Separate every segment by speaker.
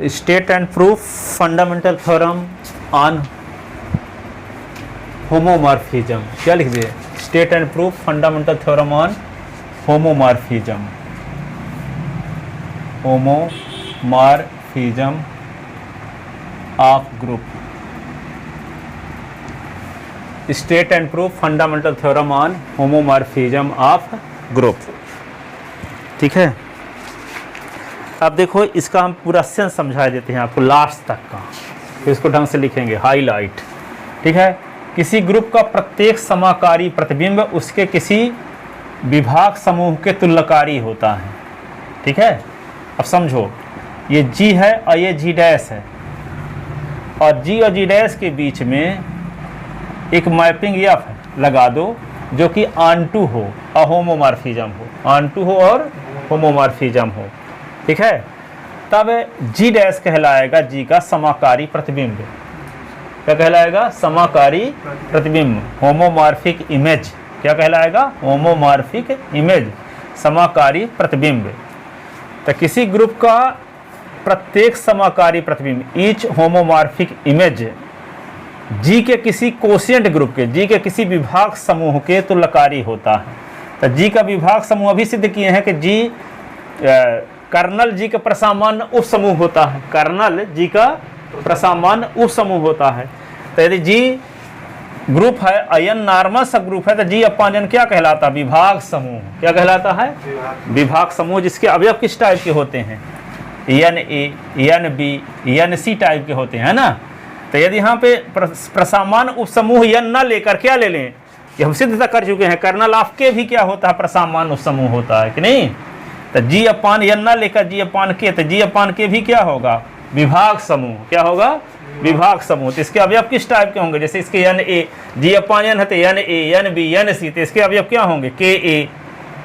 Speaker 1: State and proof fundamental theorem on homomorphism। क्या लिख दिए? State and proof fundamental theorem on homomorphism। homomorphism of group। State and proof fundamental theorem on homomorphism of group। ठीक है, अब देखो इसका हम पूरा सेंस समझा देते हैं आपको लास्ट तक का, तो इसको ढंग से लिखेंगे हाईलाइट। ठीक है, किसी ग्रुप का प्रत्येक समाकारी प्रतिबिंब उसके किसी विभाग समूह के तुल्यकारी होता है। ठीक है, अब समझो ये G है और ये G डैश है, और G और G डैश के बीच में एक मैपिंग F लगा दो जो कि ऑनटू हो और होमोमॉर्फिज्म हो, ऑनटू हो और होमोमॉर्फिज्म हो। ठीक है, तब G डैश कहलाएगा G का समाकारी प्रतिबिंब। क्या कहलाएगा? समाकारी प्रतिबिंब, होमोमॉर्फिक इमेज। क्या कहलाएगा? होमोमॉर्फिक इमेज, समाकारी प्रतिबिंब। तो किसी ग्रुप का प्रत्येक समाकारी प्रतिबिंब, ईच होमोमॉर्फिक इमेज G के किसी कोशिएंट ग्रुप के, G के किसी विभाग समूह के तुल्यकारी होता है। तो G का विभाग समूह अभी सिद्ध किए हैं कि G कर्नल G का प्रसामान्य उप समूह होता है, कर्नल G का प्रसामान्य उप समूह होता है। तो यदि G ग्रुप है, अयन नॉर्मल सब ग्रुप है, तो G अपॉन N क्या कहलाता है? विभाग समूह। क्या कहलाता है? विभाग समूह, जिसके अवयव किस टाइप के होते हैं? Na, Nb, Nc टाइप के होते हैं, है ना। तो यदि यहाँ पे प्रसामान्य उप समूह N ना लेकर क्या ले लें, ये हम सिद्ध कर चुके हैं, कर्नल ऑफ के भी क्या होता है? प्रसामान्य उप समूह होता है कि नहीं। तो G अपान N ना लेकर G अपान के, तो G अपान के भी क्या होगा? विभाग समूह। क्या होगा? विभाग समूह। तो इसके अवयव किस टाइप के होंगे? जैसे इसके Na, G अपान N है तो Na, Nb, Nc, तो इसके अवयव क्या होंगे? Ka,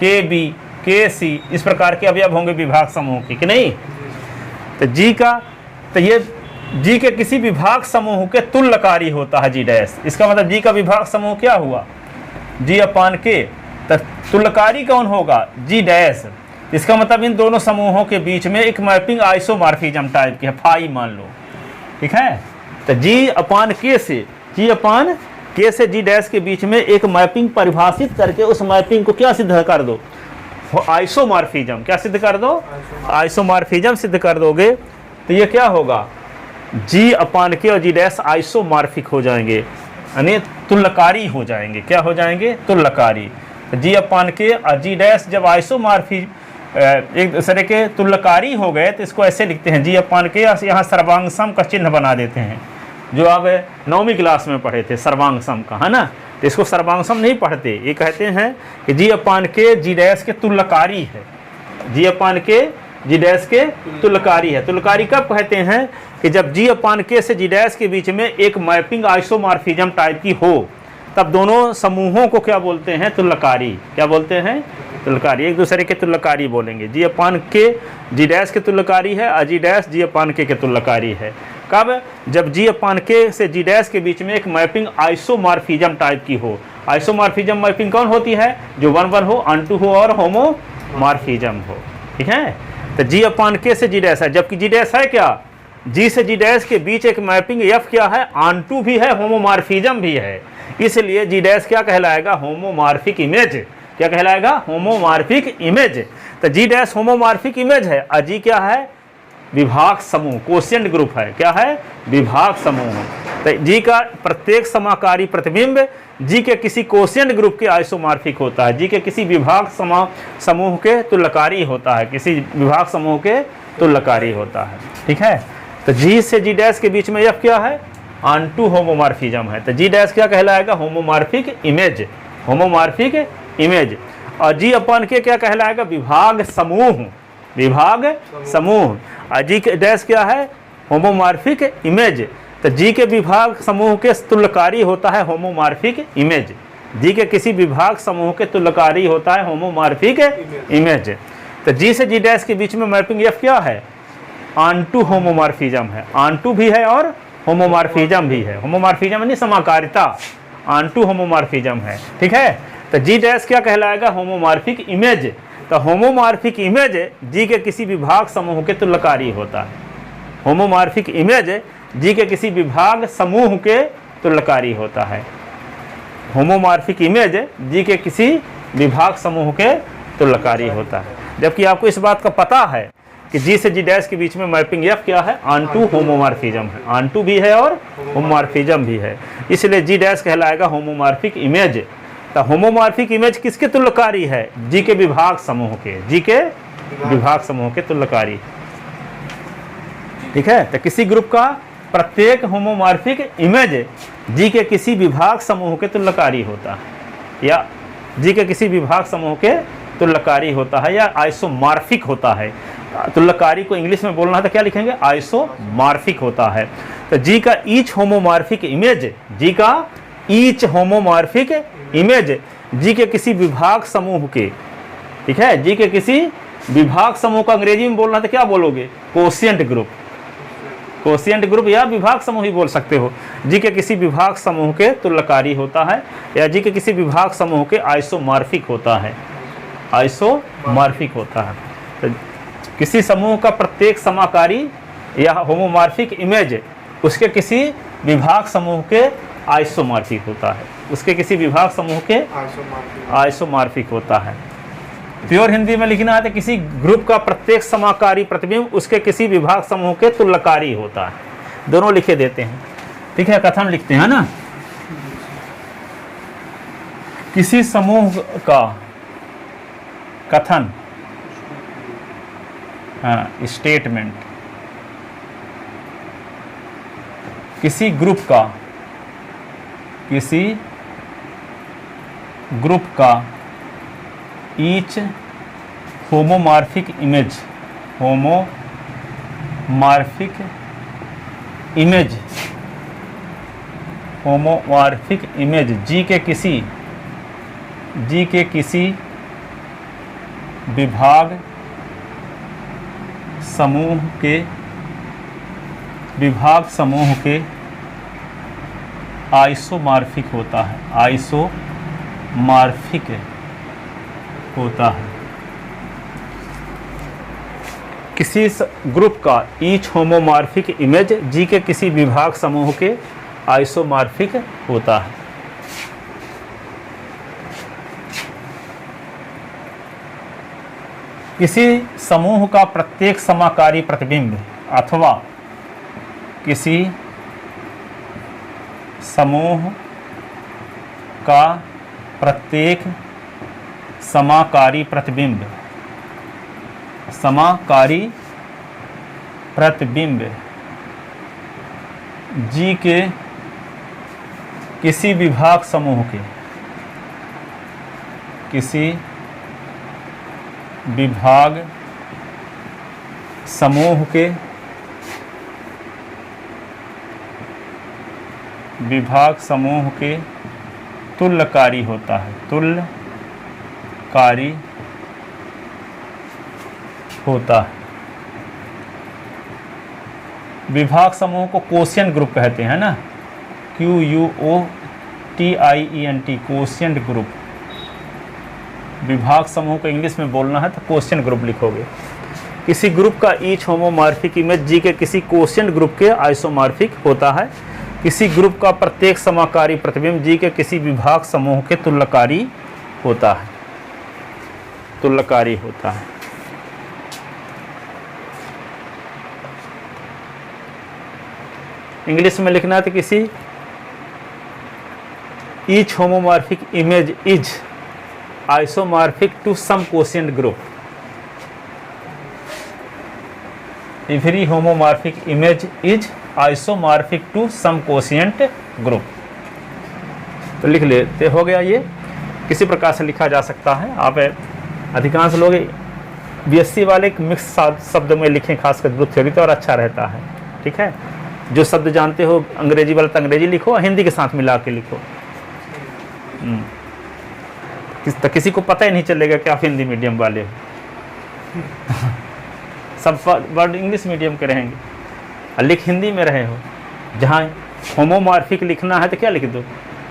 Speaker 1: Kb, Kc, इस प्रकार के अवयव होंगे विभाग समूह के, कि नहीं। तो G का, तो ये G के किसी विभाग समूह के तुल्यकारी होता है G डैश। इसका मतलब G का विभाग समूह क्या हुआ? G अपान के। तो तुल्यकारी कौन होगा? G dash. इसका मतलब इन दोनों समूहों के बीच में एक मैपिंग आइसोमॉर्फिज्म टाइप की है, फाई मान लो। ठीक है, तो G अपान के से, G अपान के से G डैश के बीच में एक मैपिंग परिभाषित करके उस मैपिंग को क्या सिद्ध कर दो? आइसोमॉर्फिज्म। क्या सिद्ध कर दो? आइसोमॉर्फिज्म सिद्ध कर दोगे तो ये क्या होगा? G अपान के और G डैश आइसोमॉर्फिक हो जाएंगे, यानी तुल्यकारी हो जाएंगे। क्या हो जाएंगे? तुल्यकारी। G अपान के और G डैश जब आइसोमॉर्फी एक दूसरे के तुल्यकारी हो गए तो इसको ऐसे लिखते हैं, G अपान के, यहाँ सर्वांग सम का चिन्ह बना देते हैं, जो आप 9वीं क्लास में पढ़े थे सर्वांग सम का, है ना। तो इसको सर्वांग सम नहीं पढ़ते, ये कहते हैं कि G अपान के G डैश के तुल्यकारी है, G अपान के G डैश के तुल्यकारी है। तुल्यकारी कब कहते हैं? कि जब G अपान के से G डैश के बीच में एक मैपिंग आइसोमॉर्फिज्म टाइप की हो, तब दोनों समूहों को क्या बोलते हैं? तुल्यकारी। क्या बोलते हैं? तुल्यकारी। एक दूसरे के तुल्यकारी बोलेंगे। G अपान के G डैश के तुल्यकारी है और G डैश G अपान के तुल्यकारी है। कब? जब G अपान के से G डैश के बीच में एक मैपिंग आइसोमॉर्फिज्म टाइप की हो। आइसोमॉर्फिज्म मैपिंग कौन होती है? जो 1-1 हो, ऑनटू हो और होमोमॉर्फिज्म हो। ठीक है, तो G अपान के से G डैश है, जबकि G डैश है क्या? G से G डैश के बीच एक मैपिंग F क्या है? ऑनटू भी है, होमोमॉर्फिज्म भी है, इसलिए G डैश क्या कहलाएगा? Homomorphic image. क्या कहलाएगा? Homomorphic image. तो G डैश होमोमॉर्फिक इमेज है और G क्या है? विभाग समूह, कोशिएंट ग्रुप है। क्या है? विभाग समूह। तो G का प्रत्येक समाकारी प्रतिबिंब G के किसी कोशिएंट ग्रुप के आइसोमॉर्फिक होता है, G के किसी विभाग समूह के तुल्यकारी होता है, किसी विभाग समूह के तुल्यकारी होता है। ठीक है, तो G से G डैश के बीच में F क्या है? ऑनटू होमोमॉर्फिज्म है। तो G डैश क्या कहलाएगा? Homomorphic image, homomorphic image. और G अपान के क्या कहलाएगा? विभाग समूह, विभाग समूह। और G डैश क्या है? Homomorphic image. तो G के विभाग समूह के तुल्यकारी होता है होमोमॉर्फिक इमेज, G के किसी विभाग समूह के तुल्यकारी होता है होमोमॉर्फिक इमेज। तो G से G डैश के बीच में मैपिंग F क्या है? ऑनटू होमोमॉर्फिज्म है, ऑनटू भी है और होमोमॉर्फिज्म भी है। होमोमॉर्फिज्म यानी समाकारिता, ऑनटू होमोमॉर्फिज्म है। ठीक है, तो G डैश क्या कहलाएगा? Homomorphic image. तो होमोमॉर्फिक इमेज G के किसी विभाग समूह के तुल्यकारी होता है। होमोमॉर्फिक इमेज जी के किसी विभाग समूह के तुल्यकारी होता है। होमोमॉर्फिक इमेज जी के किसी विभाग समूह के तुल्यकारी होता है। जबकि आपको इस बात का पता है कि जी से जी डैश के बीच में मैपिंग एफ क्या है, ऑनटू होमोमॉर्फिज्म है, ऑनटू भी है और होमोमॉर्फिज्म भी है, इसलिए जी डैश कहलाएगा होमोमॉर्फिक इमेज। तो होमोमॉर्फिक इमेज किसके तुल्यकारी है, जी के विभाग समूह के, जी के विभाग समूह के तुल्यकारी। ठीक है, तो किसी ग्रुप का प्रत्येक होमोमॉर्फिक इमेज जी के किसी विभाग समूह के तुल्यकारी होता है, या जी के किसी विभाग समूह के तुल्यकारी होता है, या आइसोमॉर्फिक होता है। तुल्यकारी को इंग्लिश में बोलना है तो क्या लिखेंगे, आइसोमॉर्फिक होता है। तो जी का ईच होमोमॉर्फिक इमेज, जी का ईच होमोमॉर्फिक इमेज जी के किसी विभाग समूह के, ठीक है, जी के किसी विभाग समूह का अंग्रेजी में बोलना है तो क्या बोलोगे, कोशिएंट ग्रुप, कोशिएंट ग्रुप या विभाग समूह ही बोल सकते हो, जी के किसी विभाग समूह के तुल्यकारी होता है, या जी के किसी विभाग समूह के आइसोमॉर्फिक होता है, आइसोमॉर्फिक होता है। तो किसी समूह का प्रत्येक समाकारी या होमोमॉर्फिक इमेज उसके किसी विभाग समूह के आइसोमॉर्फिक होता है, उसके किसी विभाग समूह के आइसोमॉर्फिक होता है। प्योर हिंदी में लिखना है तो किसी ग्रुप का प्रत्येक समाकारी प्रतिबिंब उसके किसी विभाग समूह के तुल्यकारी होता है। दोनों लिखे देते हैं, ठीक है। कथन लिखते हैं ना, किसी समूह का कथन, हाँ, स्टेटमेंट, किसी ग्रुप का ईच होमोमॉर्फिक इमेज जी के किसी विभाग समूह के आइसोमॉर्फिक होता है, आइसोमॉर्फिक होता है। किसी ग्रुप का ईच होमोमॉर्फिक इमेज जी के किसी विभाग समूह के आइसोमॉर्फिक होता है। किसी समूह का प्रत्येक समाकारी प्रतिबिंब अथवा किसी समूह का प्रत्येक समाकारी प्रतिबिंब जी के किसी विभाग समूह के विभाग समूह के तुल्यकारी होता है, तुल्यकारी होता है। विभाग समूह को कोशिएंट ग्रुप कहते हैं ना, QUOTIENT, कोशिएंट ग्रुप। विभाग समूह को इंग्लिश में बोलना है तो कोशिएंट ग्रुप लिखोगे। किसी ग्रुप का ईच होमोमॉर्फिक इमेज जी के किसी कोशिएंट ग्रुप के आइसोमॉर्फिक होता है। किसी ग्रुप का प्रत्येक समाकारी प्रतिबिंब जी के किसी विभाग समूह के तुल्यकारी होता है, तुल्यकारी होता है। इंग्लिश में लिखना है तो किसी each homomorphic image is isomorphic to some quotient group. Every homomorphic image is isomorphic to some quotient group. तो लिख लेते, हो गया। ये किसी प्रकार से लिखा जा सकता है। आप अधिकांश लोग बीएससी वाले मिक्स शब्द में लिखें, खासकर ग्रुप थ्योरी, तो और अच्छा रहता है। ठीक है, जो शब्द जानते हो अंग्रेजी वाला तो अंग्रेजी लिखो, हिंदी के साथ मिला के लिखो। तो किसी को पता ही नहीं चलेगा कि आप हिंदी मीडियम वाले हो। सब वर्ड इंग्लिश मीडियम के रहेंगे, लिख हिंदी में रहे हो। जहाँ होमोमॉर्फिक लिखना है तो क्या लिख दो,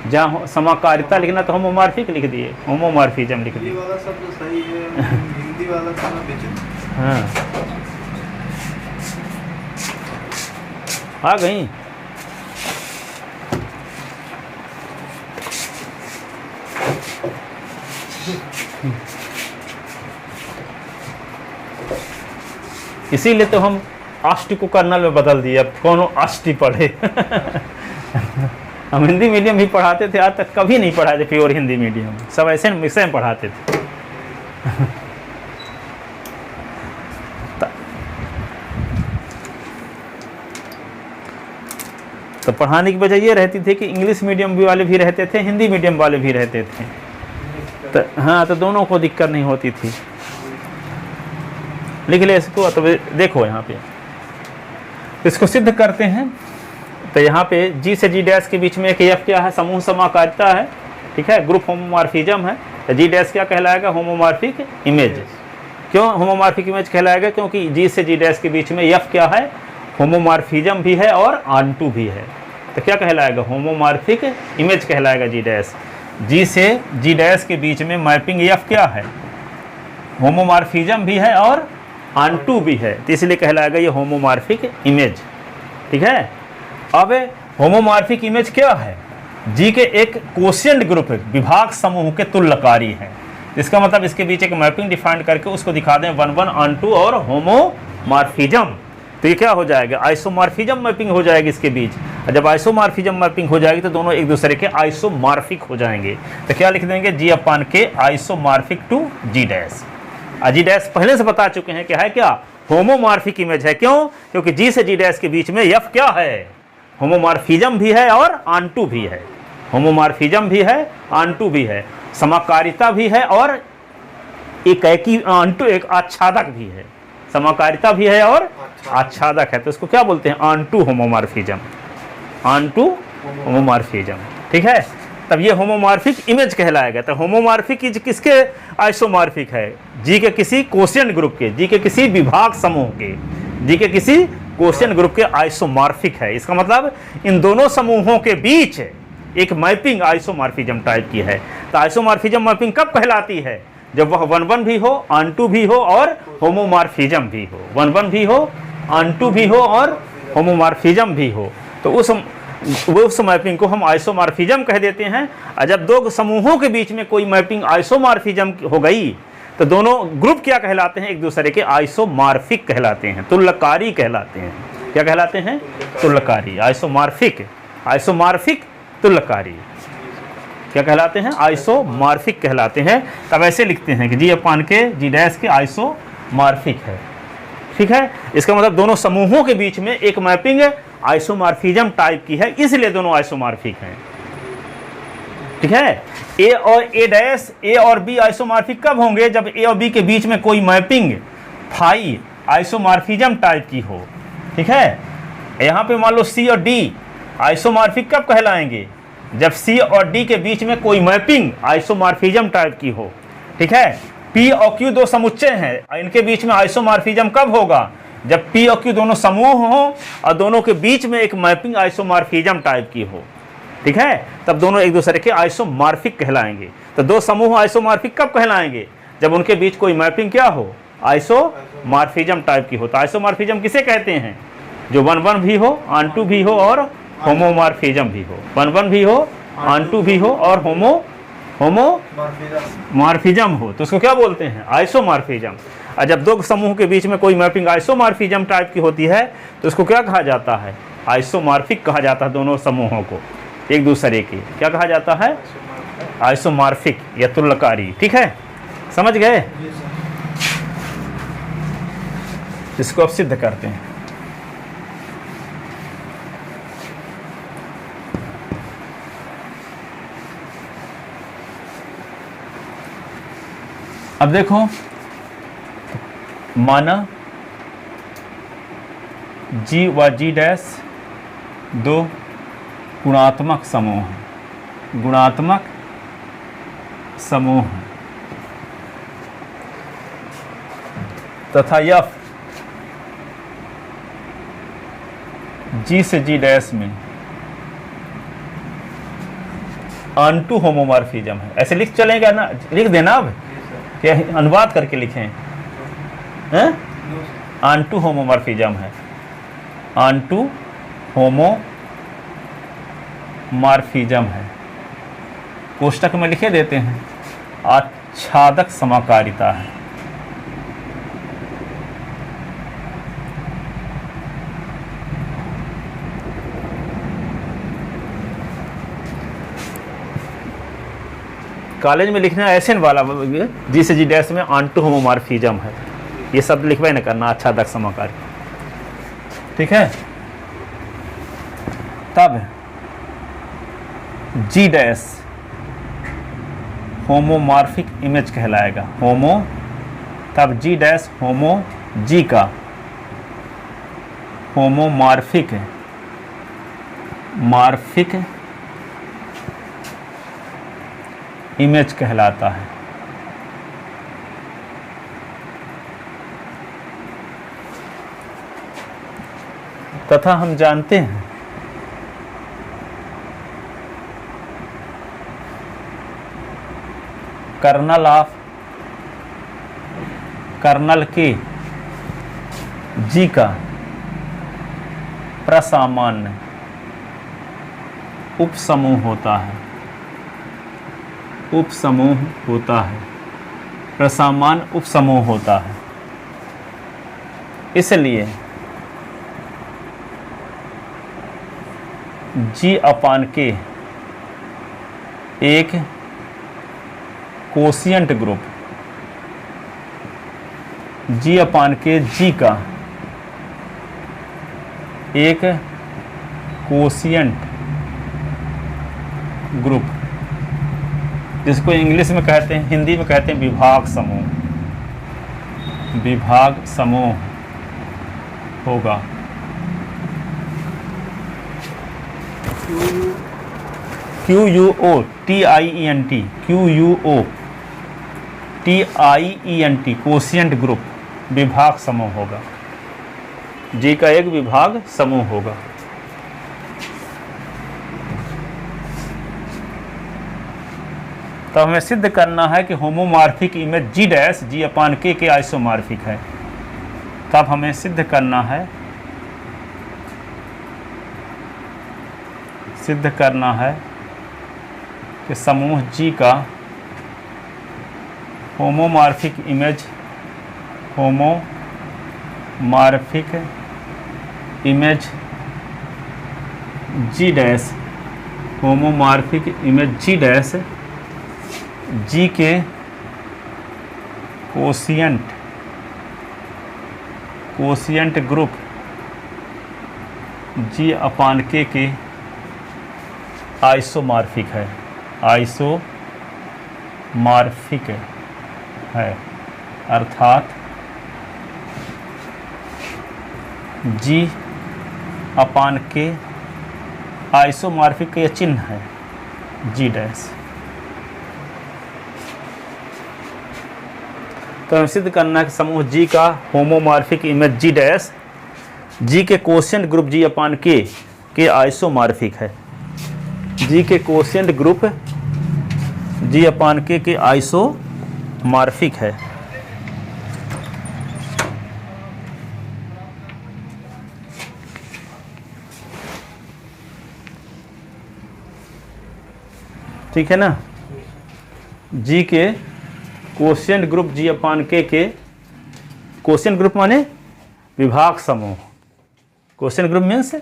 Speaker 1: जहाँ समाकारिता लिखना तो होमोमॉर्फिक लिख दिए, होमोमॉर्फिज्म लिख दिए।
Speaker 2: वाला शब्द सही है, हिंदी वाला थोड़ा विचित्र।
Speaker 1: हाँ, आ गई। इसीलिए तो हम अष्ट को कर्नल में बदल दिया, अब कौन अष्टी पढ़े। हम हिंदी मीडियम भी पढ़ाते थे, आज तक कभी नहीं पढ़ाए थे प्योर हिंदी मीडियम, सब ऐसे विषय में पढ़ाते थे। तो पढ़ाने की वजह ये रहती थी कि इंग्लिश मीडियम भी वाले भी रहते थे, हिंदी मीडियम वाले भी रहते थे, तो हाँ, तो दोनों को दिक्कत नहीं होती थी। लिख ले इसको, तो देखो यहाँ पे इसको सिद्ध करते हैं। तो यहाँ पे जी से जी डैश के बीच में एक एफ क्या है, समूह समाकारिता है, ठीक है, ग्रुप होमोमॉर्फिज्म है। तो जी डैश क्या कहलाएगा, होमोमॉर्फिक इमेज। क्यों होमोमॉर्फिक इमेज कहलाएगा, क्योंकि जी से जी डैश के बीच में एफ क्या है, होमोमॉर्फिज्म भी है और ऑनटू भी है। तो क्या कहलाएगा, होमोमॉर्फिक इमेज कहलाएगा जी डैश। जी से जी डैश के बीच में मैपिंग एफ क्या है, होमोमॉर्फिज्म भी है और ऑनटू भी है, तो इसलिए कहलाएगा ये होमोमॉर्फिक इमेज, ठीक है। अब होमोमॉर्फिक इमेज क्या है, जी के एक कोशिएंट ग्रुप विभाग समूह के तुल्यकारी है। इसका मतलब इसके बीच एक मैपिंग डिफाइन करके उसको दिखा दें 1 1 ऑनटू और होमोमॉर्फिज्म, तो ये क्या हो जाएगा, आइसोमॉर्फिज्म मैपिंग हो जाएगी इसके बीच। और जब आइसोमॉर्फिज्म मैपिंग हो जाएगी तो दोनों एक दूसरे के आइसोमॉर्फिक हो जाएंगे। तो क्या लिख देंगे, G upon K isomorphic to G dash. G dash पहले से बता चुके हैं क्या है, क्या होमोमॉर्फिक इमेज है। क्यों, क्योंकि जी से जी डैश के बीच में एफ क्या है, होमोमॉर्फिज्म भी है और ऑनटू भी है, होमोमॉर्फिज्म भी है, ऑनटू भी है, समाकारिता भी है और एक ऑनटू एक आच्छादक भी है, समाकारिता भी है और आच्छादक है। तो इसको क्या बोलते हैं, ऑनटू होमोमॉर्फिज्म, ऑनटू होमोमॉर्फिज्म, ठीक है। तब ये होमोमॉर्फिक इमेज कहलाएगा। तो होमोमॉर्फिक इज किसके आइसोमॉर्फिक है, जी के किसी कोशिएंट ग्रुप के, जी के किसी विभाग समूह के, जी के किसी कोशिएंट ग्रुप के आइसोमॉर्फिक है। इसका मतलब इन दोनों समूहों के बीच एक मैपिंग आइसोमॉर्फिज्म टाइप की है। तो आइसोमॉर्फिज्म मैपिंग कब कहलाती है, जब वह 1 1 भी हो, ऑनटू भी हो और होमोमॉर्फिज्म भी हो, 1 1 भी हो, ऑनटू भी हो और होमोमॉर्फिज्म भी हो। तो उस मैपिंग को हम आइसोमॉर्फिज्म कह देते हैं। और जब दो समूहों के बीच में कोई मैपिंग आइसोमॉर्फिज्म हो गई तो दोनों ग्रुप क्या कहलाते हैं, एक दूसरे के आइसोमॉर्फिक कहलाते हैं, तुल्यकारी कहलाते हैं। क्या कहलाते हैं, तुल्यकारी, आइसोमॉर्फिक, आइसोमॉर्फिक तुल्यकारी क्या कहलाते हैं, आइसोमॉर्फिक कहलाते हैं। तब ऐसे लिखते हैं कि जी अपान के जी डैश के आइसोमॉर्फिक है, ठीक है। इसका मतलब दोनों समूहों के बीच में एक मैपिंग आइसोमॉर्फिज्म टाइप की है, इसलिए दोनों आइसोमॉर्फिक हैं, ठीक है। ए और ए डैश, ए और बी आइसोमॉर्फिक कब होंगे, जब ए और बी के बीच में कोई मैपिंग फाई आइसोमॉर्फिज्म टाइप की हो, ठीक है। यहाँ पे मान लो सी और डी आइसोमॉर्फिक कब कहलाएंगे, जब सी और डी के बीच में कोई मैपिंग आइसोमॉर्फिज्म टाइप की हो, ठीक है। पी और क्यू दो समुच्चय हैं, इनके बीच में आइसोमॉर्फिज्म कब होगा, जब पी और क्यू दोनों समूह हो और दोनों के बीच में एक मैपिंग आइसोमॉर्फिज्म टाइप की हो, ठीक है। तब दोनों एक दूसरे के आइसोमॉर्फिक कहलाएंगे। तो दो समूह आइसोमॉर्फिक कब कहलाएंगे, जब उनके बीच कोई मैपिंग क्या हो, आइसोमॉर्फिज्म टाइप की हो। तो आइसोमॉर्फिज्म किसे कहते हैं, जो 1 1 भी हो, ऑनटू भी हो और होमोमॉर्फिज्म भी हो, 1 1 भी हो, ऑनटू भी हो और होमोमॉर्फिज्म हो, तो उसको क्या बोलते हैं, आइसोमॉर्फिज्म। और जब दो समूह के बीच में कोई मैपिंग आइसोमॉर्फिज्म टाइप की होती है तो उसको क्या कहा जाता है, आइसोमॉर्फिक कहा जाता है। दोनों समूहों को एक दूसरे की क्या कहा जाता है, आइसोमॉर्फिक या तुल्यकारी, ठीक है, समझ गए। इसको अब सिद्ध करते हैं। अब देखो, माना जी व जी डैश दो गुणात्मक समूह हैं, गुणात्मक समूह हैं, तथा एफ जी से जी डैश में ऑनटू होमोमॉर्फिज्म है। ऐसे लिख चलेगा ना, लिख देना। अब क्या अनुवाद करके लिखें, ऑनटू होमोमॉर्फिज्म है, ऑनटू होमोमॉर्फिज्म है। कोष्टक में लिखे देते हैं आच्छादक समाकारिता है। कॉलेज में लिखना ऐसे वाला जी से जी डैश में ऑन्टो होमोमॉर्फिज्म है, ये शब्द लिखवा न करना आच्छादक समाकारी, ठीक है। तब जी डैश होमोमॉर्फिक इमेज कहलाएगा। तब जी डैश जी का होमोमॉर्फिक इमेज कहलाता है। तथा हम जानते हैं कर्नल के जी का प्रसामान्य उपसमूह होता है, प्रसामान्य उपसमूह होता है। इसलिए जी अपान के एक कोशिएंट ग्रुप, जी अपान के जी का एक कोशिएंट ग्रुप, जिसको इंग्लिश में कहते हैं, हिंदी में कहते हैं विभाग समूह होगा। QUOTIENT कोशिएंट ग्रुप विभाग समूह होगा, जी का एक विभाग समूह होगा। तो हमें सिद्ध करना है कि होमोमॉर्फिक इमेज जी डैश जी अपान के आइसोमॉर्फिक है। तब हमें सिद्ध करना है कि समूह जी का होमोमॉर्फिक इमेज जी डैश जी के कोशिएंट ग्रुप जी अपान के आइसोमॉर्फिक है, अर्थात जी अपान के आइसोमॉर्फिक का यह चिन्ह है जी डैश। तो हमें सिद्ध करना है कि समूह जी का होमोमॉर्फिक इमेज जी डैश जी के कोशिएंट ग्रुप जी अपान के आइसोमॉर्फिक है। जी के कोशिएंट ग्रुप जी अपान के आइसोमॉर्फिक है। ठीक है ना। जी के कोशिएंट ग्रुप जी अपान के कोशिएंट ग्रुप माने विभाग समूह। कोशिएंट ग्रुप मीन्स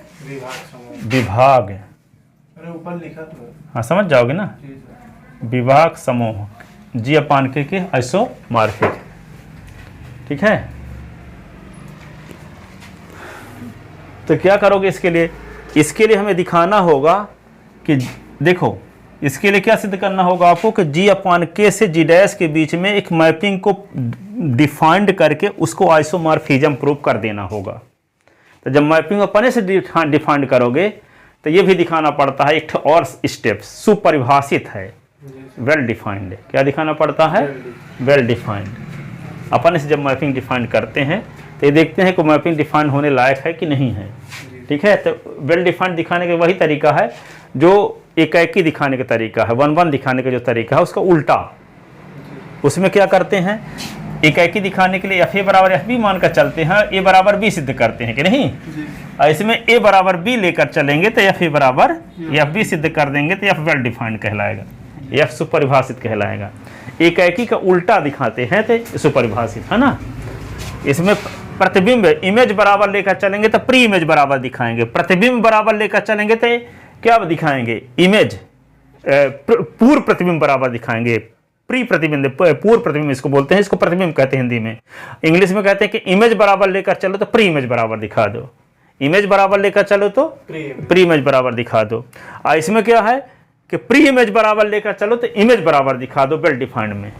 Speaker 1: विभाग।
Speaker 2: अरे ऊपर लिखा तो,
Speaker 1: हाँ समझ जाओगे ना। विभाग समूह जी अपान के आइसोमॉर्फिक, ठीक है। तो क्या करोगे इसके लिए? इसके लिए हमें दिखाना होगा कि देखो, इसके लिए क्या सिद्ध करना होगा आपको कि जी अपान के से जी डैश के बीच में एक मैपिंग को डिफाइंड करके उसको आइसोमॉर्फिज्म प्रूव कर देना होगा। तो जब मैपिंग अपने से डिफाइंड करोगे तो ये भी दिखाना पड़ता है एक और स्टेप सुपरिभाषित है, वेल डिफाइंड। क्या दिखाना पड़ता है? Well defined. अपने से जब मैपिंग डिफाइंड करते हैं तो ये देखते हैं कि मैपिंग डिफाइंड होने लायक है कि नहीं है, ठीक है। तो वेल डिफाइंड दिखाने का वही तरीका है जो एकाएकी दिखाने का तरीका है, वन दिखाने का जो तरीका है उसका उल्टा। उसमें क्या करते हैं एकाएकी दिखाने के लिए एफ ए बराबर एफ बी मानकर चलते हैं, ए बराबर बी सिद्ध करते हैं कि नहीं।
Speaker 2: जी।
Speaker 1: और इसमें ए बराबर बी लेकर चलेंगे तो एफ ए बराबर एफ बी सिद्ध कर देंगे तो एफ वेल डिफाइंड कहलाएगा, एफ सुपरिभाषित कहलाएगा। एकाएकी का उल्टा दिखाते हैं तो सुपरिभाषित, है ना। इसमें प्रतिबिंब इमेज बराबर लेकर चलेंगे तो प्री इमेज बराबर दिखाएंगे, प्रतिबिंब बराबर लेकर चलेंगे तो क्या दिखाएंगे, इमेज पूर्व प्रतिबिंब बराबर दिखाएंगे। प्री प्रतिबिंब, पूर्व प्रतिबिंब इसको बोलते हैं, इसको प्रतिबिंब कहते हैं हिंदी में। इंग्लिश में कहते हैं कि इमेज बराबर लेकर चलो तो प्री इमेज बराबर दिखा दो, इमेज बराबर लेकर चलो तो प्री इमेज बराबर दिखा दो। और इसमें क्या है कि प्री इमेज बराबर लेकर चलो तो इमेज बराबर दिखा दो वेल डिफाइंड में,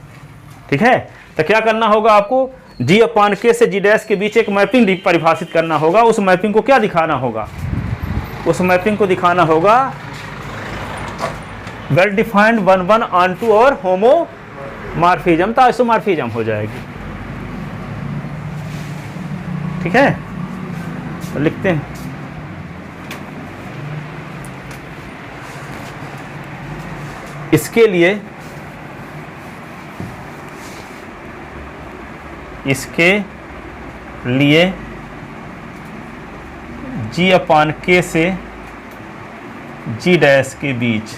Speaker 1: ठीक है। तो क्या करना होगा आपको, जी अपान के से जी डैश के बीच एक मैपिंग परिभाषित करना होगा। उस मैपिंग को क्या दिखाना होगा, उस मैपिंग को दिखाना होगा वेल डिफाइंड 1 1 ऑन टू और होमोमॉर्फिज्म, तो आइसोमॉर्फिज्म हो जाएगी, ठीक है। तो लिखते हैं, इसके लिए जी अपान के से जी डैश के बीच,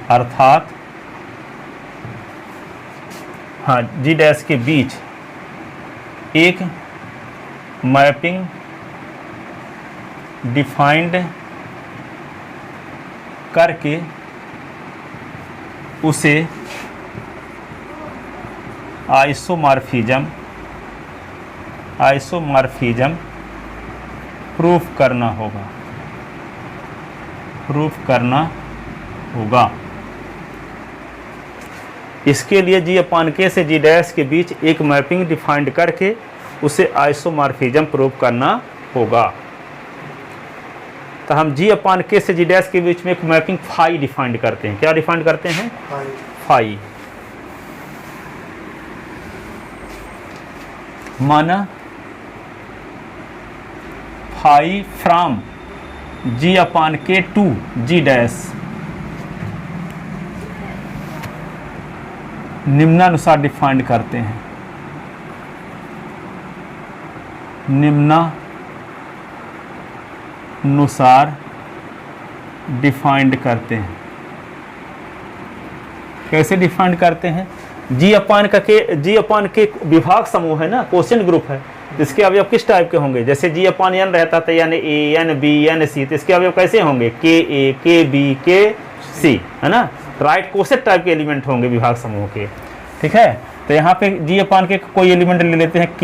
Speaker 1: अर्थात हाँ जी डैश के बीच एक मैपिंग डिफाइंड करके उसे आइसोमॉर्फिज्म प्रूफ करना होगा। इसके लिए जी अपान के से जी डैश के बीच एक मैपिंग डिफाइंड करके उसे आइसोमॉर्फिज्म प्रूफ करना होगा। तो हम जी अपान के से जी डैश के बीच में एक मैपिंग फाई डिफाइंड करते हैं। क्या डिफाइंड करते हैं, फाई। माना phi from G upon K to G dash निम्नानुसार डिफाइंड करते हैं, निम्नानुसार डिफाइंड करते हैं। कैसे डिफाइंड करते हैं, जी अपान के विभाग समूह है ना, क्वेश्चन ग्रुप है, इसके अवयव किस टाइप के होंगे। जैसे जी अपान एन रहता था, यानी A N B N C, तो इसके अवयव कैसे होंगे, के ए के बी के सी, है ना। राइट कोसेट टाइप के एलिमेंट होंगे विभाग समूह के, ठीक है। तो यहाँ पे जी अपान के कोई एलिमेंट ले लेते हैं,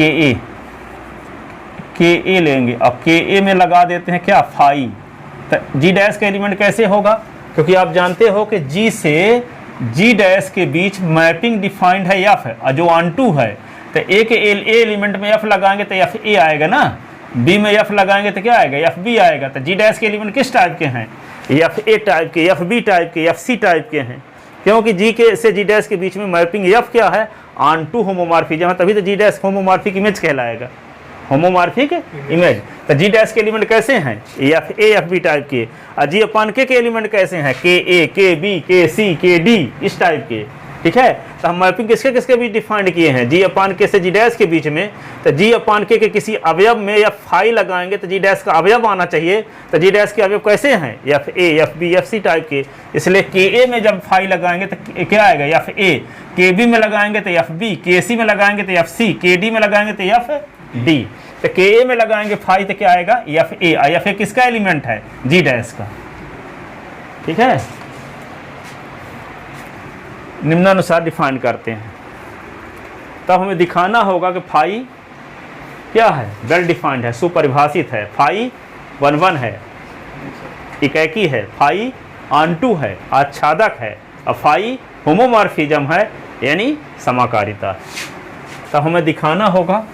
Speaker 1: के ए लेंगे, अब के ए में लगा देते हैं क्या, फाई। तो जी डैश का एलिमेंट कैसे होगा, क्योंकि आप जानते हो कि जी से जी डैश के बीच मैपिंग डिफाइंड है एफ है, और जो ऑन टू है, तो ए के एलिमेंट में एफ लगाएंगे तो एफ ए आएगा ना, बी में एफ लगाएंगे तो क्या आएगा, एफ बी आएगा। तो जी डैश के एलिमेंट किस टाइप के हैं, एफ ए टाइप के, एफ बी टाइप के, एफ सी टाइप के हैं, क्योंकि जी के से जी डैश के बीच में मैपिंग एफ क्या है, ऑन टू होमोमॉर्फिज्म है, तभी तो जी डैश होमोमॉर्फिक इमेज कहलाएगा, होमोमॉर्फिक इमेज। तो जी डैश के एलिमेंट कैसे हैं, f a f b type के, और जी अपान के एलिमेंट कैसे हैं, के ए के बी के सी के डी, इस टाइप के, ठीक है। तो हम मैपिंग किसके किसके बीच डिफाइंड किए हैं, जी अपान के से जी डैश के बीच में। तो जी अपान के किसी अवयव में या फाई लगाएंगे तो जी डैश का अवयव आना चाहिए। तो जी डैश के अवयव कैसे हैं, f a f b f c type के, इसलिए के ए में जब फाई लगाएंगे तो क्या आएगा, एफ ए, के बी में लगाएंगे तो एफ बी, के सी में लगाएंगे तो एफ सी, के डी में लगाएंगे तो एफ डी। तो के ए में लगाएंगे फाई तो क्या आएगा, एफ ए। एफ ए किसका एलिमेंट है, जी डैश का, ठीक है। निम्नानुसार डिफाइन करते हैं, तब हमें दिखाना होगा कि फाई क्या है, वेल डिफाइंड है, सुपरिभाषित है, फाई 1 1 है, इकैकी है, फाई ऑन टू है, आच्छादक है, और फाई होमोमॉर्फिज्म है, यानी समाकारिता। तब हमें दिखाना होगा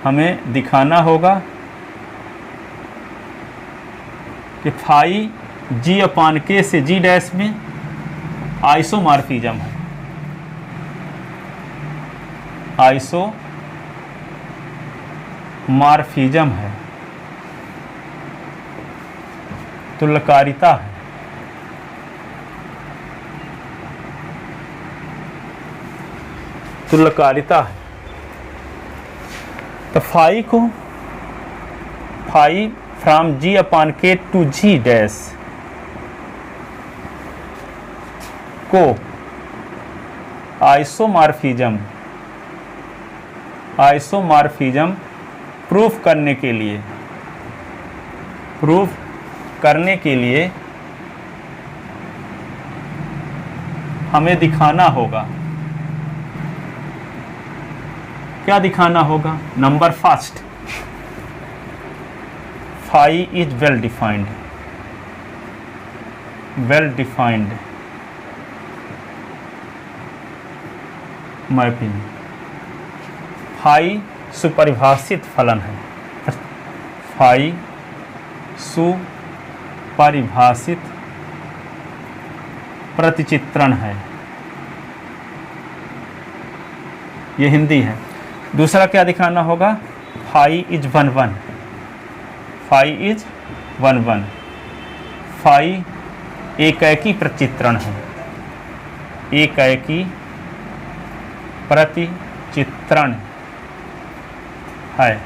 Speaker 1: हमें दिखाना होगा कि फाई जी अपान के से जी डैश में आइसोमॉर्फिज्म है, आइसोमॉर्फिज्म है, तुल्यकारिता है, तुल्यकारिता है। तो फाई को, phi from G upon K to G dash को आइसोमॉर्फिज्म प्रूफ करने के लिए हमें दिखाना होगा, क्या दिखाना होगा? Number first, phi is well defined mapping. Phi सुपरिभाषित फलन है, फाई सुपरिभाषित प्रतिचित्रण है, ये हिंदी है। दूसरा क्या दिखाना होगा? फाई इज 1 1, फाई एकैकी प्रतिचित्रण है, एकैकी प्रतिचित्रण है।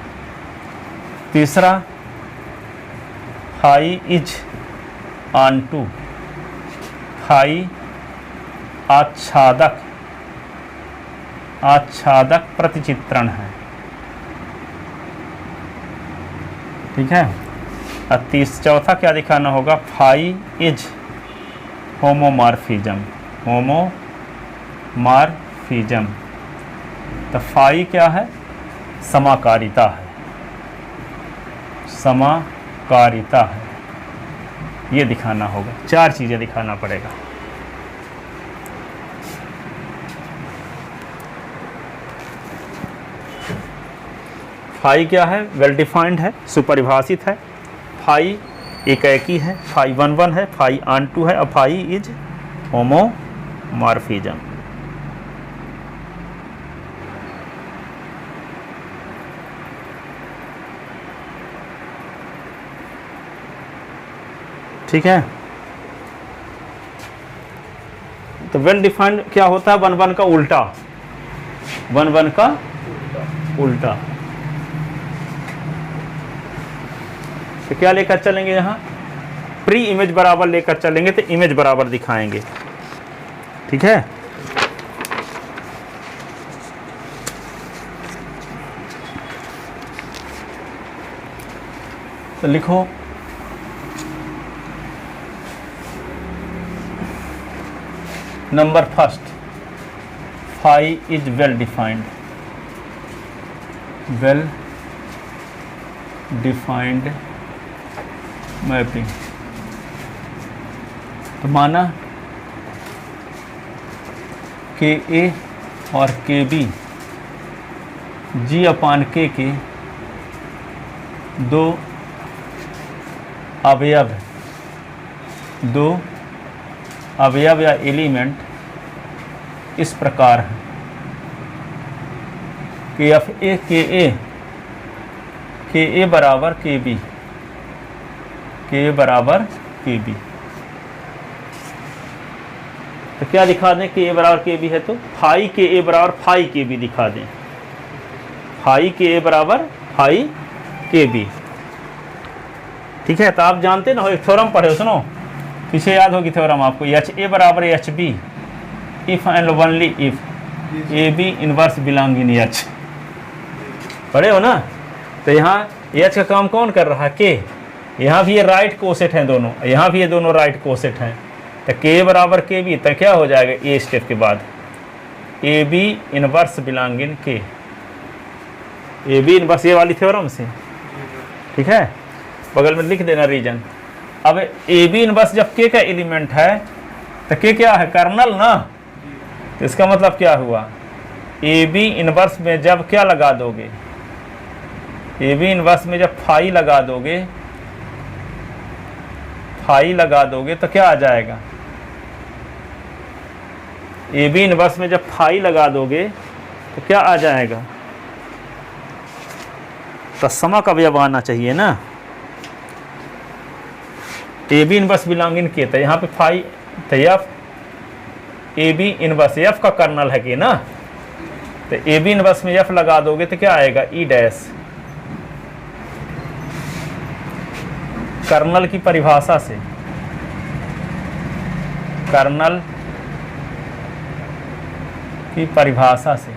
Speaker 1: तीसरा, फाई इज ऑनटू, फाई आच्छादक प्रतिचित्रण है, ठीक है। और चौथा क्या दिखाना होगा? Phi is homomorphism. तो फाई क्या है? समाकारिता है, समाकारिता है, ये दिखाना होगा। 4 चीज़ें दिखाना पड़ेगा। फाई क्या है? वेल डिफाइंड है, सुपरिभाषित है। फाई एकैकी है, फाई 1 है, फाई ऑनटू है, और फाई इज होमोमॉर्फिज्म। ठीक है। तो वेल डिफाइंड क्या होता है? 1 का उल्टा, 1 का उल्टा। तो क्या लेकर चलेंगे यहाँ? प्री इमेज बराबर लेकर चलेंगे, तो इमेज बराबर दिखाएंगे, ठीक है। तो लिखो, number first, phi is well defined mapping. तो माना के ए और के बी जी अपान के दो अवयव या एलिमेंट इस प्रकार है कि एफ ए के ए बराबर के बी, के बराबर के बी। तो क्या दिखा दें? के ए बराबर के बी है तो फाई के ए बराबर फाई के बी दिखा दें, फाई के ए बराबर फाई के बी, ठीक है। तो आप जानते ना हो, एक थ्योरम पढ़े, सुनो, पीछे याद होगी थ्योरम आपको, एच ए बराबर H b if and only if a B inverse belong in H, पढ़े हो ना। तो यहाँ एच का काम कौन कर रहा है? के। यहाँ भी ये राइट कोसेट हैं दोनों, यहाँ भी ये दोनों राइट कोसेट हैं। तो के बराबर के बी, तो क्या हो जाएगा? ए स्टेप के बाद a B inverse belong in K, A B inverse, ये वाली थ्योरम से, ठीक है। बगल में लिख देना रीजन। अब ए बी इनवर्स जब के का एलिमेंट है तो के क्या है? कर्नल ना। तो इसका मतलब क्या हुआ? ए बी इनवर्स में जब क्या लगा दोगे? ए बी इनवर्स में जब फाई लगा दोगे तो क्या आ जाएगा? ए बी इनवर्स में जब फाई लगा दोगे तो क्या आ जाएगा? तत्समक अवयव आना चाहिए ना। A B inverse belong in K, तो यहाँ पे फाई, तो f a B inverse f का कर्नल है के ना, तो ए बी इनवर्स में एफ लगा दोगे तो क्या आएगा ई डैश। कर्नल की परिभाषा से, कर्नल की परिभाषा से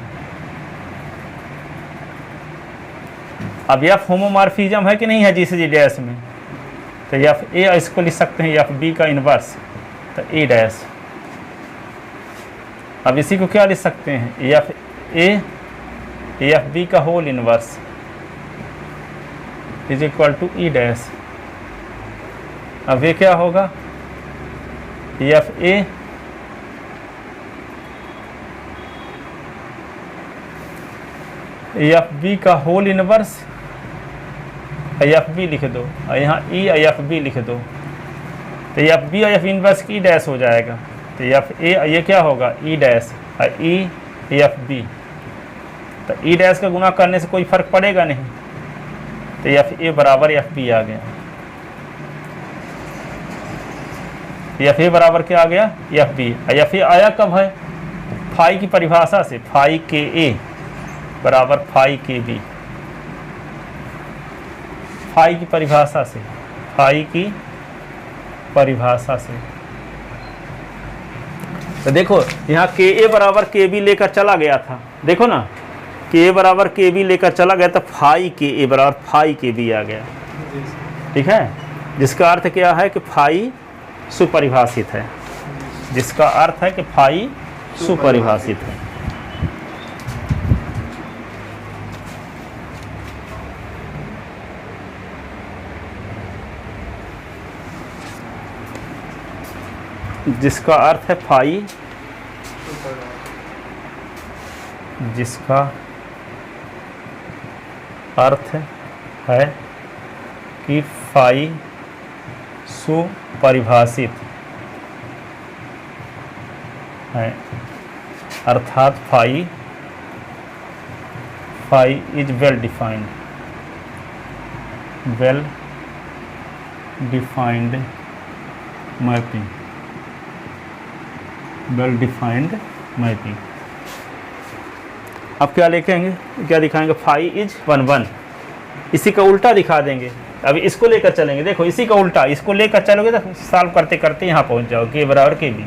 Speaker 1: अब एफ होमोमॉर्फिज्म है कि नहीं है जी से जी डैश में, तो एफ ए इसको लिख सकते हैं एफ बी का इनवर्स, तो ए डैश। अब इसी को क्या लिख सकते हैं एफ ए एफ बी का whole inverse is equal to E dash. अब ये क्या होगा एफ एफ बी का होल इनवर्स एफ बी लिख दो, और यहाँ ई एफ बी लिख दो, तो एफ बी एफ इनवर्स की डैश हो जाएगा, तो एफ ए ये क्या होगा ई डैश और ई एफ बी, तो ई डैश का गुना करने से कोई फर्क पड़ेगा नहीं, तो एफ ए बराबर एफ बी आ गया। एफ ए बराबर क्या आ गया एफ बी। एफ ए आया कब है फाई की परिभाषा से, फाई के ए बराबर फाई के बी, फाई की परिभाषा से, फाई की परिभाषा से। तो देखो यहाँ के ए बराबर के बी लेकर चला गया था, देखो ना के ए बराबर के बी लेकर चला गया तो फाई के ए बराबर फाई के बी आ गया, ठीक है, जिसका अर्थ क्या है कि फाई सुपरिभाषित है, जिसका अर्थ है कि फाई सुपरिभाषित है। जिसका अर्थ है फाई, जिसका अर्थ है कि फाई सुपरिभाषित है, अर्थात phi is well defined, well defined mapping, well defined mapping. अब क्या लिखेंगे, क्या दिखाएंगे फाई इज 1 1, इसी का उल्टा दिखा देंगे। अभी इसको लेकर चलेंगे, देखो इसी का उल्टा, इसको लेकर चलोगे तो सॉल्व करते करते यहाँ पहुँच जाओ के बराबर के बी,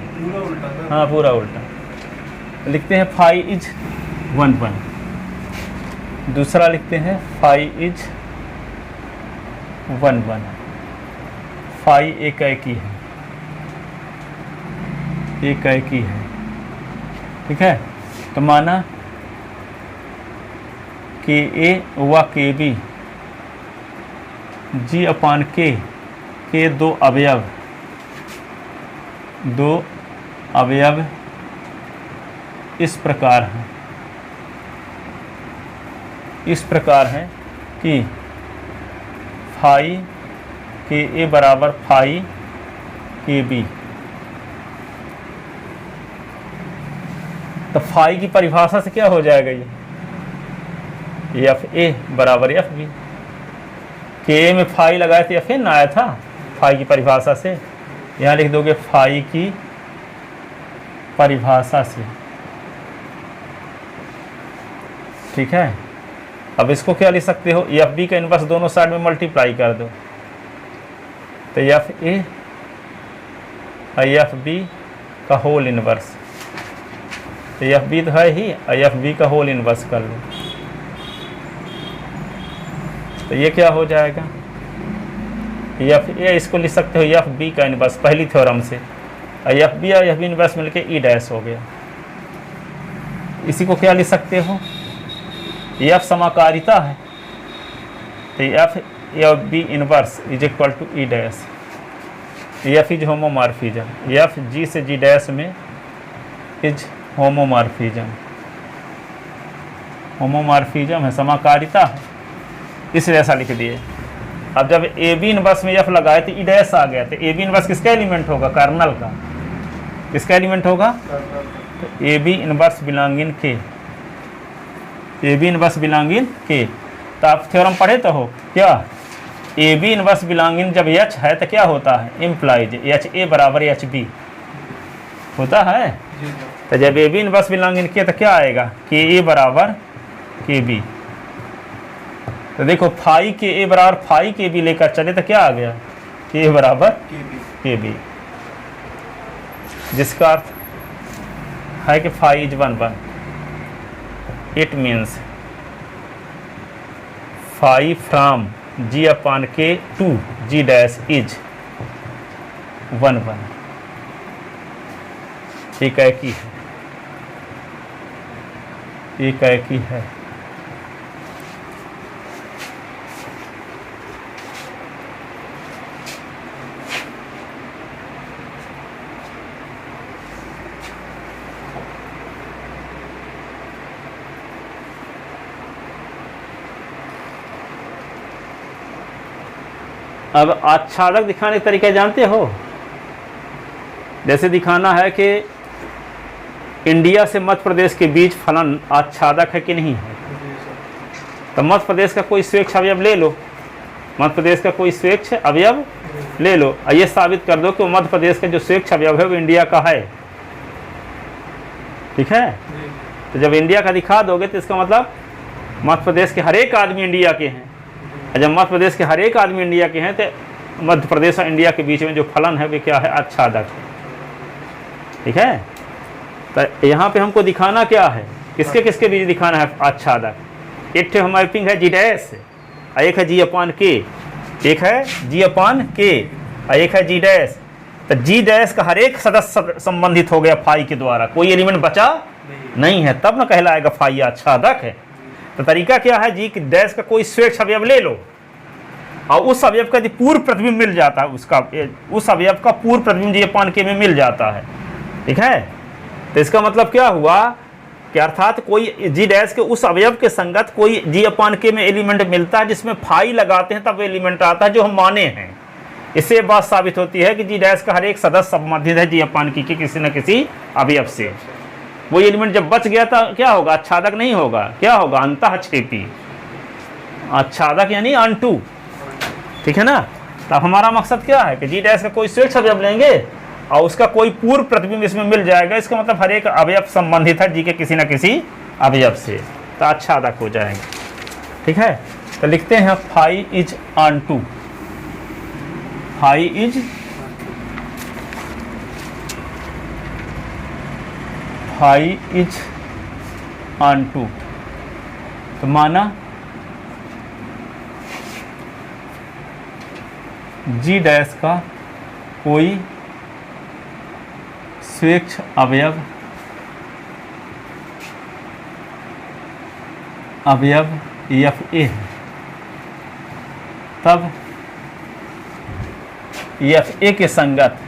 Speaker 1: हाँ पूरा उल्टा लिखते हैं फाई इज 1 1, दूसरा लिखते हैं फाई इज 1 1, फाई एक ही है, एक ही है, ठीक है, तो माना के ए व के बी जी अपान के दो अवयव इस प्रकार हैं, इस प्रकार है कि फाई के ए बराबर फाई के बी, तो फाई की परिभाषा से क्या हो जाएगा ये एफ ए बराबर एफ बी, के ए में फाई लगाए थे एफ एन आया था फाई की परिभाषा से, यहाँ लिख दोगे फाई की परिभाषा से, ठीक है। अब इसको क्या लिख सकते हो एफ बी का इनवर्स दोनों साइड में मल्टीप्लाई कर दो, तो एफ ए एफ बी का होल इनवर्स, तो एफ बी तो है ही, एफ बी का होल इनवर्स कर लो, तो ये क्या हो जाएगा एफ ए, इसको लिख सकते हो एफ बी का इनवर्स पहली थ्योरम से, एफ बी और एफ बी इनवर्स मिलके ई डैश हो गया। इसी को क्या लिख सकते हो एफ समाकारिता है, तो F B inverse is equal to E dash, F is homomorphism, F G से जी डैश में इज होमोमॉर्फिज्म, होमोमॉर्फिज्म है, समाकारिता है, इसलिए ऐसा लिख दिए। अब जब ए बी इनवर्स में एफ लगाए तो ई डैश आ गया, तो ए बी इनवर्स किसका एलिमेंट होगा कर्नल का, किसका एलिमेंट होगा, तो A B inverse belong in K, A B inverse belong in K. तो आप थ्योरम पढ़े तो हो क्या ए बी इनवर्स बिलोंगिंग जब एच है तो क्या होता है, इम्प्लाइज एच ए बराबर एच बी होता है।
Speaker 2: जी जी।
Speaker 1: तो जब ए बी इनवर्स बिलोंगिंग किया तो क्या आएगा, के ए बराबर के बी। तो देखो फाई के ए बराबर फाई के बी लेकर चले तो क्या आ गया, के ए बराबर के बी, जिसका अर्थ है कि phi is 1 1। It means phi from G upon K to G dash is 1 1। एक एक ही है, एक एक ही है। अब आच्छादक दिखाने के तरीके जानते हो, जैसे दिखाना है कि इंडिया से मध्य प्रदेश के बीच फलन आच्छादक है कि नहीं है, तो मध्य प्रदेश का कोई स्वेच्छ अवयव ले लो, मध्य प्रदेश का कोई स्वेच्छ अवयव ले लो और ये साबित कर दो कि मध्य प्रदेश का जो स्वेच्छ अवयव है वो इंडिया का है। ठीक है, तो जब इंडिया का दिखा दोगे तो इसका मतलब मध्य प्रदेश के हर एक आदमी इंडिया के हैं, और जब मध्य प्रदेश के हर एक आदमी इंडिया के हैं तो मध्य प्रदेश और इंडिया के बीच में जो फलन है वे क्या है, आच्छादक है। ठीक है, तो यहाँ पे हमको दिखाना क्या है, किसके किसके बीच दिखाना है आच्छादक। एक ठे मैपिंग है जी डैश, एक है जी अपॉन के, एक है जी अपॉन के और एक है जी डैश। तो जी डैश का हर एक सदस्य संबंधित हो गया फाई के द्वारा, कोई एलिमेंट बचा नहीं है, तब न कहलाएगा फाई आच्छादक है। तो तरीका क्या है, जी डैश का कोई स्वेच्छ अवयव ले लो और उस अवयव का यदि पूर्व प्रतिबिंब मिल जाता है, उसका उस अवयव का पूर्व प्रतिबिंब जी अपॉन के में मिल जाता है। ठीक है, तो इसका मतलब क्या हुआ कि अर्थात कोई जी डैश के उस अवयव के संगत कोई जी अपॉन के में एलिमेंट मिलता है जिसमें फाई लगाते हैं तब एलिमेंट आता है जो हम माने हैं। इससे बात साबित होती है कि जी डैश का हर एक सदस्य संबंधित है जी अपॉन की किसी न किसी अवयव से। वो एलिमेंट जब बच गया तो क्या होगा, आच्छादक नहीं होगा, क्या होगा, अंतःक्षेपी। आच्छादक यानी अनटू। ठीक है ना, तो हमारा मकसद क्या है कि जी डैश का कोई स्वेच्छ अवयव लेंगे और उसका कोई पूर्व प्रतिबिंब इसमें मिल जाएगा, इसका मतलब हर एक अवयव संबंधित है जी के किसी न किसी अवयव से, तो आच्छादक हो जाएंगे। ठीक है, तो लिखते हैं phi is onto, phi is phi is onto. तो माना जी डैश का कोई स्वेच्छ अवयव एफ ए है, तब एफ ए के संगत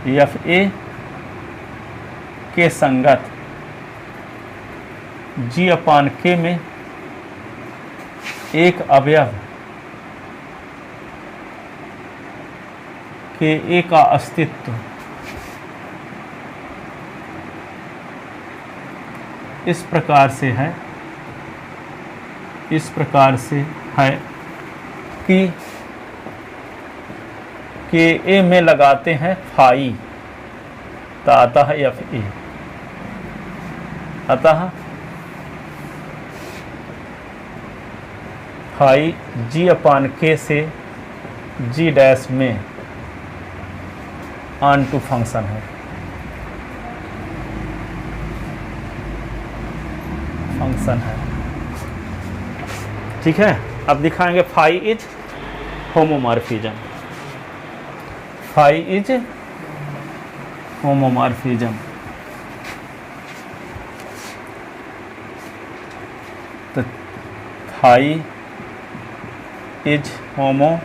Speaker 1: एफ ए के संगत जी अपॉन के में एक अवयव के ए का अस्तित्व इस प्रकार से है, इस प्रकार से है कि के ए में लगाते हैं फाई तो आता है एफ ए। अतः फाई जी अपॉन के से जी डैश में अनटू फंक्शन है, फंक्शन है। ठीक है, अब दिखाएंगे phi is homomorphism, phi is homomorphism. तो फाई इज होमोमॉर्फिज्म,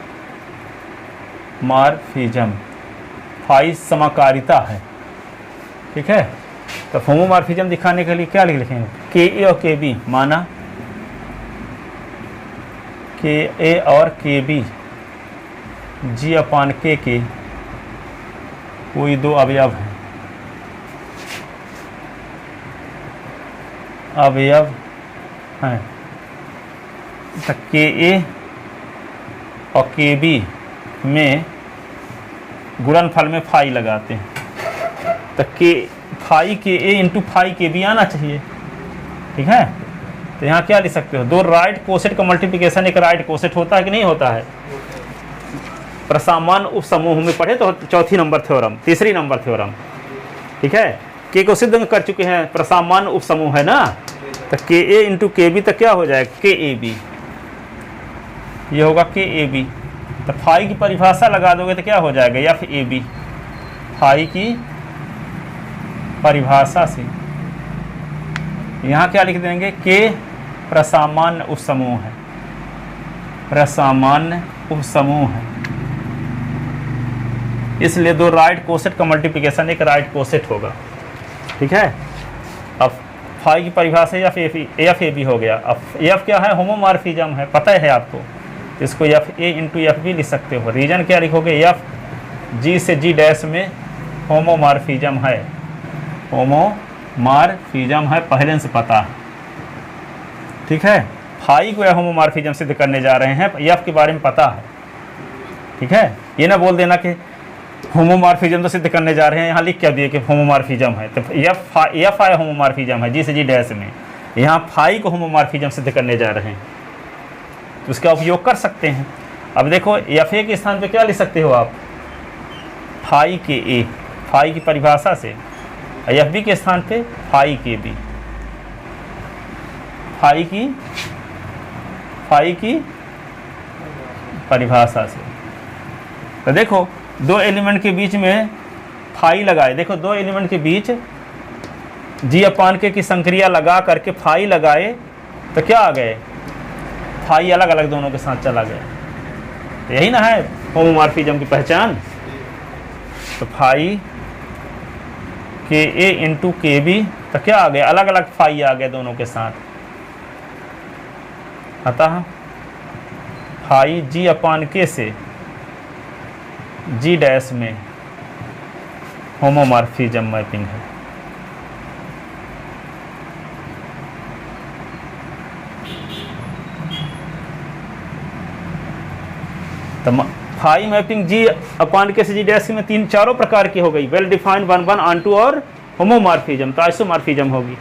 Speaker 1: फाई समाकारिता है। ठीक है, तो होमोमॉर्फिज्म दिखाने के लिए क्या लिखेंगे, के ए और के बी, माना के ए और के बी जी अपॉन के कोई दो अवयव हैं, तो के ए और के बी में गुणनफल में फाई लगाते हैं, तो के फाई के ए इंटू फाई के बी आना चाहिए। ठीक है, तो यहाँ क्या लिख सकते हो, दो राइट कोसेट का मल्टीप्लिकेशन एक राइट कोसेट होता है कि नहीं होता है। प्रसामान्य उप समूह में पढ़े तो चौथी नंबर थ्योरम, तीसरी नंबर थ्योरम। ठीक है, के को सिद्ध कर चुके हैं, प्रसामान्य उप समूह है ना, तो के ए इंटू के बी तो क्या हो जाएगा, के ए बी, ये होगा के ए बी। तो फाई की परिभाषा लगा दोगे तो क्या हो जाएगा, एफ ए बी। फाई की परिभाषा से यहाँ क्या लिख देंगे, के प्रसामान्य उप समूह है, प्रसामान्य उप समूह है, इसलिए दो राइट कोसेट का मल्टीप्लिकेशन एक राइट कोसेट होगा। ठीक है, अब फाई की परिभाषा एफ ए बी हो गया। अब एफ क्या है, होमोमॉर्फिज्म है, पता है आपको, इसको एफ ए इंटू एफ भी लिख सकते हो। रीजन क्या लिखोगे, एफ जी से जी डैश में होमोमॉर्फिज्म है, होमोमॉर्फिज्म है, पहले से पता है। ठीक है, फाई को होमोमॉर्फिज्म सिद्ध करने जा रहे हैं, एफ के बारे में पता है। ठीक है, ये ना बोल देना कि होमोमॉर्फिज्म तो सिद्ध करने जा रहे हैं, यहाँ लिख क्या दिए कि होमोमॉर्फिज्म है, तो एफ आई होमोमॉर्फिज्म है जी से जी डैश में, यहाँ फाई को होमोमॉर्फिज्म सिद्ध करने जा रहे हैं, तो उसका उपयोग कर सकते हैं। अब देखो एफ ए के स्थान पे क्या लिख सकते हो आप, फाई के ए, फाई की परिभाषा से, एफ बी के स्थान पे फाई के बी, फाई की परिभाषा से। तो देखो दो एलिमेंट के बीच में फाई लगाए, देखो दो एलिमेंट के बीच जी अपान के की संक्रिया लगा करके फाई लगाए तो क्या आ गए, फाई अलग अलग दोनों के साथ चला गया। तो यही ना है होमोमॉर्फिज्म की पहचान। तो फाई के ए इंटू के बी तो क्या आ गया, अलग अलग फाई आ गए दोनों के साथ, अतः फाई जी अपान के से जी डैश में होमोमॉर्फिज्म मैपिंग है। तो फाई मैपिंग जी अपान के से जी डैश में तीन चारों प्रकार की हो गई, well defined, one one onto और होमोमॉर्फिज्म, तो आइसोमॉर्फिज्म होगी।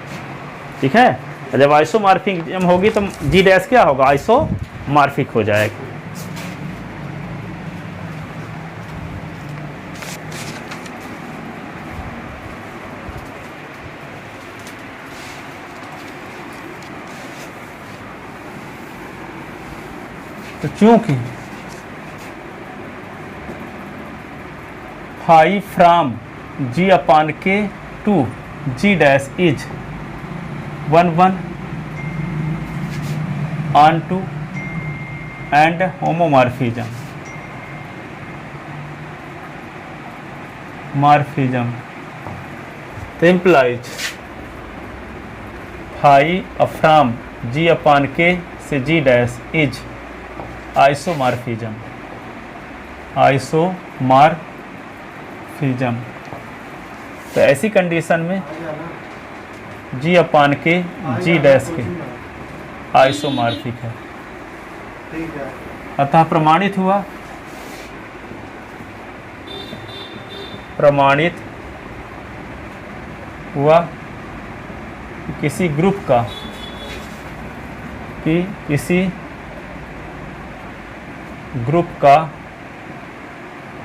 Speaker 1: ठीक है, तो जब आइसोमॉर्फिज्म होगी तो जी डैश क्या होगा, आइसोमॉर्फिक हो जाएगा। तो चूंकि phi from G upon K to G dash is one one onto and homomorphism, morphism, तो implies phi from G upon K से G dash is isomorphism, isomorphism. तो ऐसी कंडीशन में जी अपान के जी डैश के आइसोमॉर्फिक है, अतः प्रमाणित हुआ, प्रमाणित हुआ कि किसी ग्रुप का, कि किसी ग्रुप का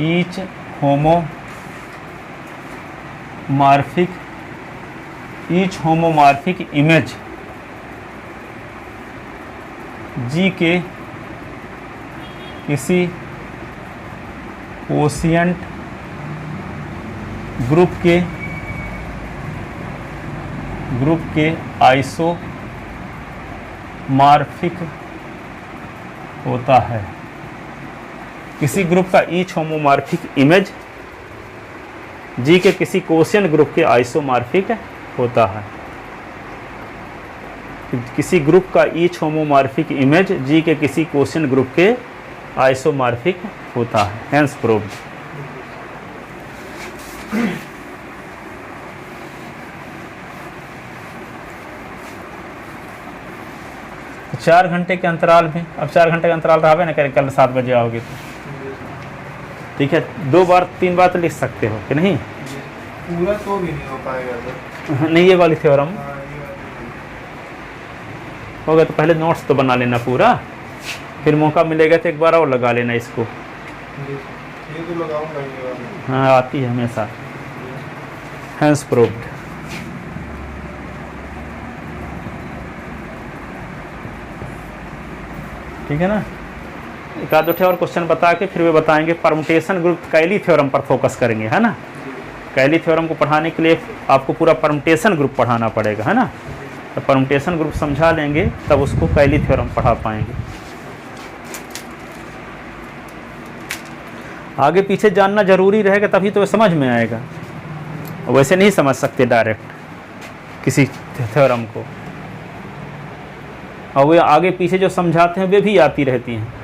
Speaker 1: ईच होमोमॉर्फिक इमेज जी के किसी कोशिएंट ग्रुप के आइसोमॉर्फिक होता है। किसी ग्रुप का ईच होमोमॉर्फिक इमेज जी के किसी कोशिएंट ग्रुप के आइसोमॉर्फिक होता है। किसी ग्रुप का ईच होमोमॉर्फिक इमेज जी के किसी कोशिएंट ग्रुप के आइसोमॉर्फिक होता है, हेंस प्रूव्ड। तो 4 घंटे के अंतराल में, अब 4 घंटे का अंतराल रहा ना, करें कल 7 बजे आओगे तो ठीक है, 2 बार 3 बार तो लिख सकते हो कि नहीं?
Speaker 2: पूरा तो भी नहीं हो पाएगा सर।
Speaker 1: नहीं ये वाली थ्योरम
Speaker 2: हाँ, ये बात
Speaker 1: होगा तो पहले नोट्स तो बना लेना पूरा, फिर मौका मिलेगा तो एक बार और लगा लेना इसको।
Speaker 2: जी सर। ये तो लगाऊंगा ये वाला।
Speaker 1: हाँ आती है हमेशा, हैंस प्रूव्ड। ठीक है ना, एक आध दो और क्वेश्चन बता के फिर वे बताएंगे परमुटेशन ग्रुप, कैली थ्योरम पर फोकस करेंगे, है ना। कैली थ्योरम को पढ़ाने के लिए आपको पूरा परमुटेशन ग्रुप पढ़ाना पड़ेगा, है ना। तो परमुटेशन ग्रुप समझा लेंगे तब उसको कैली थ्योरम पढ़ा पाएंगे। आगे पीछे जानना जरूरी रहेगा तभी तो समझ में आएगा, वैसे नहीं समझ सकते डायरेक्ट किसी थ्योरम को, और वे आगे पीछे जो समझाते हैं वे भी आती रहती हैं।